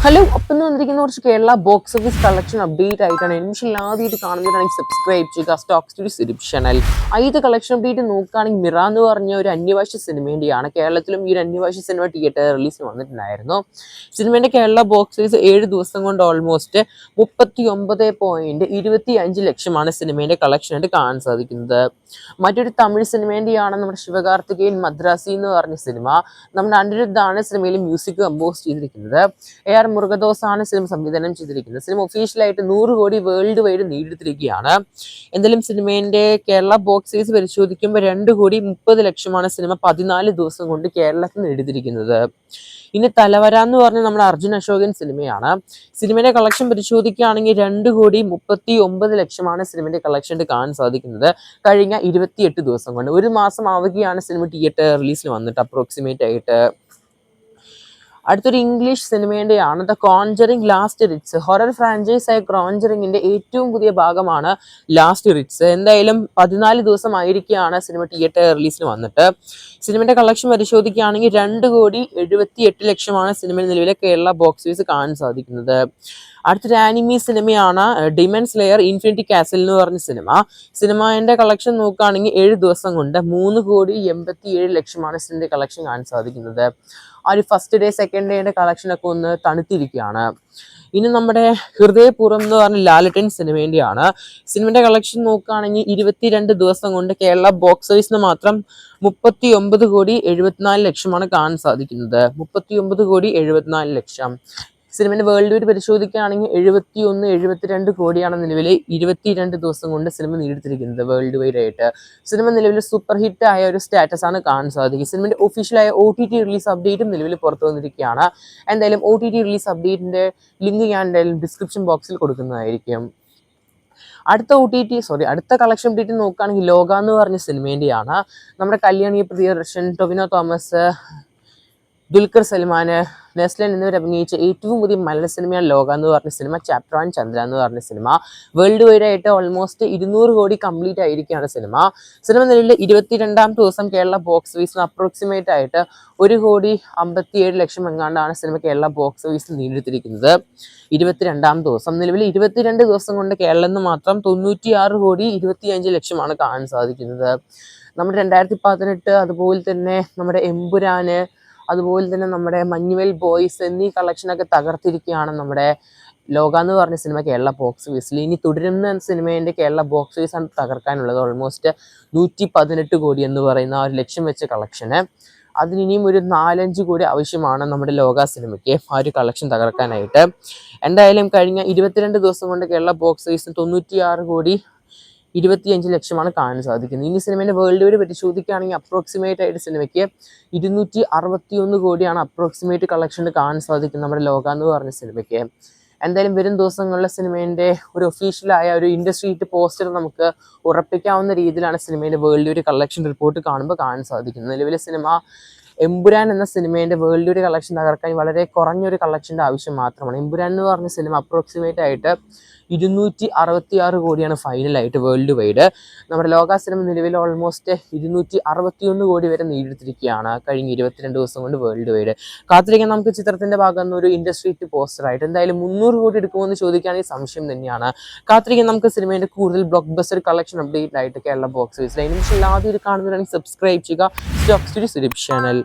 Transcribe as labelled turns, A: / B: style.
A: Hello, അപ്പം വന്നിരിക്കുന്ന കുറച്ച് Kerala box office collection update ആയിട്ടാണ്. എനിക്ക് ആദ്യമായിട്ട് കാണുന്നതാണെങ്കിൽ സബ്സ്ക്രൈബ് ചെയ്യുക സ്റ്റോക്ക് സ്റ്റുഡിയോ സിരിപ് ചാനൽ. ആദ്യത്തെ കളക്ഷൻ അപ്ഡേറ്റ് നോക്കുകയാണെങ്കിൽ മിറ എന്ന് പറഞ്ഞ ഒരു അന്യഭാഷ സിനിമേൻ്റെയാണ്. കേരളത്തിലും ഈ ഒരു അന്യഭാഷ സിനിമ തിയേറ്റർ റിലീസിന് വന്നിട്ടുണ്ടായിരുന്നു. സിനിമേൻ്റെ കേരള ബോക്സ് ഓഫീസ് 7 ദിവസം കൊണ്ട് ഓൾമോസ്റ്റ് 39.25 ലക്ഷമാണ് സിനിമേൻ്റെ കളക്ഷനായിട്ട് കാണാൻ സാധിക്കുന്നത്. മറ്റൊരു തമിഴ് സിനിമേൻ്റെയാണ് നമ്മുടെ ശിവകാർത്തികേയൻ മദ്രാസി എന്ന് പറഞ്ഞ സിനിമ. നമ്മുടെ അനിരുദ്ധാണ് സിനിമയിൽ മ്യൂസിക് കമ്പോസ് ചെയ്തിരിക്കുന്നത്. AR മുരുകദോസാണ് സിനിമ സംവിധാനം ചെയ്തിരിക്കുന്നത്. സിനിമ ഒഫീഷ്യലായിട്ട് 100 കോടി വേൾഡ് വൈഡ് നേടിയെടുത്തിരിക്കുകയാണ്. എന്തായാലും സിനിമേന്റെ കേരള ബോക്സ് ഓഫീസ് പരിശോധിക്കുമ്പോൾ 2,30,00,000 സിനിമ 14 ദിവസം കൊണ്ട് കേരളത്തിൽ നേടിയെടുത്തിരിക്കുന്നത്. ഇനി തലവര എന്ന് പറഞ്ഞ നമ്മുടെ അർജുൻ അശോകൻ സിനിമയാണ്. സിനിമയുടെ കളക്ഷൻ പരിശോധിക്കുകയാണെങ്കിൽ 2,39,00,000 സിനിമയുടെ കളക്ഷൻ കാണാൻ സാധിക്കുന്നത് കഴിഞ്ഞ 28 ദിവസം കൊണ്ട്. ഒരു മാസം ആവുകയാണ് സിനിമ തിയേറ്റർ റിലീസിൽ വന്നിട്ട് അപ്രോക്സിമേറ്റ് ആയിട്ട്. അടുത്തൊരു ഇംഗ്ലീഷ് സിനിമേൻ്റെയാണ് the conjuring last rites. Horror franchise ആയ കോൺജറിങ്ങിന്റെ ഏറ്റവും പുതിയ ഭാഗമാണ് ലാസ്റ്റ് റിറ്റ്സ്. എന്തായാലും 14 ദിവസം ആയിരിക്കുകയാണ് സിനിമ തിയേറ്റർ റിലീസിന് വന്നിട്ട്. സിനിമയുടെ കളക്ഷൻ പരിശോധിക്കുകയാണെങ്കിൽ 2,78,00,000 സിനിമയിൽ നിലവിലെ കേരള ബോക്സ് ഓഫീസ് കാണാൻ സാധിക്കുന്നത്. അടുത്തൊരു ആനിമി സിനിമയാണ് ഡിമൺ സ്ലെയർ ഇൻഫിനിറ്റി കാസിൽ എന്ന് പറഞ്ഞ സിനിമ. സിനിമയുടെ കളക്ഷൻ നോക്കുകയാണെങ്കിൽ 7 ദിവസം കൊണ്ട് 3,87,00,000 സിനിമയുടെ കളക്ഷൻ കാണാൻ സാധിക്കുന്നത്. ആ ഒരു ഫസ്റ്റ് ഡേ സെക്കൻഡ് ഡേയുടെ കളക്ഷനൊക്കെ ഒന്ന് തണുത്തിരിക്കുകയാണ്. ഇനി നമ്മുടെ ഹൃദയപൂർവ്വം എന്ന് പറഞ്ഞ ലാലട്ടൻ സിനിമേൻ്റെയാണ്. സിനിമയുടെ കളക്ഷൻ നോക്കുകയാണെങ്കിൽ 22 ദിവസം കൊണ്ട് കേരള ബോക്സ് ഓഫീസിന് മാത്രം 39,74,00,000 കാണാൻ സാധിക്കുന്നത്. 39,74,00,000. സിനിമയുടെ വേൾഡ് വൈഡ് പരിശോധിക്കുകയാണെങ്കിൽ 71-72 കോടിയാണ് നിലവിൽ 22 ദിവസം കൊണ്ട് സിനിമ നേടിയെടുത്തിരിക്കുന്നത് വേൾഡ് വൈഡ് ആയിട്ട്. സിനിമ നിലവിൽ സൂപ്പർ ഹിറ്റ് ആയ ഒരു സ്റ്റാറ്റസ് ആണ് കാണാൻ സാധിക്കും. സിനിമയുടെ ഒഫീഷ്യലായ OTT റിലീസ് അപ്ഡേറ്റും നിലവിൽ പുറത്തു വന്നിരിക്കുകയാണ്. എന്തായാലും OTT റിലീസ് അപ്ഡേറ്റിന്റെ ലിങ്ക് ഞാൻ എന്തായാലും ഡിസ്ക്രിപ്ഷൻ ബോക്സിൽ കൊടുക്കുന്നതായിരിക്കും. അടുത്ത കളക്ഷൻ അപ്ഡേറ്റ് നോക്കുകയാണെങ്കിൽ ലോക എന്ന് പറഞ്ഞ സിനിമേൻ്റെയാണ്. നമ്മുടെ കല്യാണി പ്രിയദർശൻ, ടൊവിനോ തോമസ്, ദുൽഖർ സൽമാന്, നെസ്ലൻ എന്നിവർ അഭിനയിച്ച ഏറ്റവും പുതിയ മലയാള സിനിമയാണ് ലോക എന്ന് പറഞ്ഞ സിനിമ. ചാപ്റ്റർ 1 ചന്ദ്ര എന്ന് പറഞ്ഞ സിനിമ വേൾഡ് വൈഡ് ആയിട്ട് ഓൾമോസ്റ്റ് 200 കോടി കംപ്ലീറ്റ് ആയിരിക്കുകയാണ് സിനിമ. സിനിമ നിലവിൽ 22ാമത്തെ ദിവസം കേരള ബോക്സ് ഓഫീസിന് അപ്രോക്സിമേറ്റ് ആയിട്ട് 1,57,00,000 എങ്ങാണ്ടാണ് സിനിമ കേരള ബോക്സ് ഓഫീസിൽ നേടിയെടുത്തിരിക്കുന്നത്. 22ാമത്തെ ദിവസം നിലവിൽ 22 ദിവസം കൊണ്ട് കേരളത്തിൽ നിന്ന് മാത്രം 96,25,00,000 കാണാൻ സാധിക്കുന്നത്. നമ്മുടെ 2018 അതുപോലെ തന്നെ നമ്മുടെ എമ്പുരാന്, അതുപോലെ തന്നെ നമ്മുടെ മഞ്ഞുവൽ ബോയ്സ് എന്നീ കളക്ഷനൊക്കെ തകർത്തിരിക്കുകയാണ് നമ്മുടെ ലോക എന്ന് പറഞ്ഞ സിനിമ കേരള ബോക്സ് ഓഫീസിൽ. ഇനി തുടരുന്ന സിനിമേൻ്റെ കേരള ബോക്സ് ഓഫീസാണ് തകർക്കാനുള്ളത്. ഓൾമോസ്റ്റ് 118 കോടി എന്ന് പറയുന്ന ആ ഒരു ലക്ഷ്യം വെച്ച കളക്ഷന്. അതിനിയും ഒരു 4-5 കോടി ആവശ്യമാണ് നമ്മുടെ ലോക സിനിമയ്ക്ക് ആ ഒരു കളക്ഷൻ തകർക്കാനായിട്ട്. എന്തായാലും കഴിഞ്ഞ 22 ദിവസം കൊണ്ട് കേരള ബോക്സ് ഓഫീസിന് 96,25,00,000 കാണാൻ സാധിക്കുന്നത്. ഇനി സിനിമേൻ്റെ വേൾഡ് വൈഡ് പരിശോധിക്കുകയാണെങ്കിൽ അപ്രോക്സിമേറ്റ് ആയിട്ട് സിനിമയ്ക്ക് 261 കോടിയാണ് അപ്രോക്സിമേറ്റ് കളക്ഷൻ കാണാൻ സാധിക്കുന്നത് നമ്മുടെ ലോക എന്ന് പറഞ്ഞ സിനിമയ്ക്ക്. എന്തായാലും വരും ദിവസങ്ങളിലെ സിനിമേൻ്റെ ഒരു ഒഫീഷ്യലായ ഒരു ഇൻഡസ്ട്രി ഹിറ്റ് പോസ്റ്റർ നമുക്ക് ഉറപ്പിക്കാവുന്ന രീതിയിലാണ് സിനിമേൻ്റെ വേൾഡ് വൈഡ് കളക്ഷൻ റിപ്പോർട്ട് കാണുമ്പോൾ കാണാൻ സാധിക്കുന്നത്. നിലവിലെ സിനിമ എമ്പുരാൻ എന്ന സിനിമേൻ്റെ വേൾഡ് വൈഡ് കളക്ഷൻ തകർക്കാൻ വളരെ കുറഞ്ഞൊരു കളക്ഷൻ്റെ ആവശ്യം മാത്രമാണ്. എമ്പുരാൻ എന്ന് പറഞ്ഞ സിനിമ അപ്രോക്സിമേറ്റ് ആയിട്ട് 266 കോടിയാണ് ഫൈനലായിട്ട് വേൾഡ് വൈഡ്. നമ്മുടെ ലോക സിനിമ നിലവിൽ ഓൾമോസ്റ്റ് 261 കോടി വരെ നേടിയെടുത്തിരിക്കുകയാണ് കഴിഞ്ഞ 22 ദിവസം കൊണ്ട് വേൾഡ് വൈഡ്. കാത്തിരിക്കാൻ നമുക്ക് ചിത്രത്തിന്റെ ഭാഗം ഒരു ഇൻഡസ്ട്രി ഹിറ്റ് പോസ്റ്ററായിട്ട്. എന്തായാലും 300 കോടി എടുക്കുമെന്ന് ചോദിക്കുകയാണെങ്കിൽ സംശയം തന്നെയാണ്. കാത്തിരിക്കാൻ നമുക്ക് സിനിമയുടെ കൂടുതൽ ബ്ലോക്ക് ബസ്റ്റർ കളക്ഷൻ അപ്ഡേറ്റ് ആയിട്ട് കേരള ബോക്സ് ഓഫീസിൽ. അതിന് ആദ്യം കാണുന്നവരാണെങ്കിൽ സബ്സ്ക്രൈബ് ചെയ്യുക സ്റ്റോക്ക് സ്റ്റുഡിയോ സിരിപ് ചാനൽ.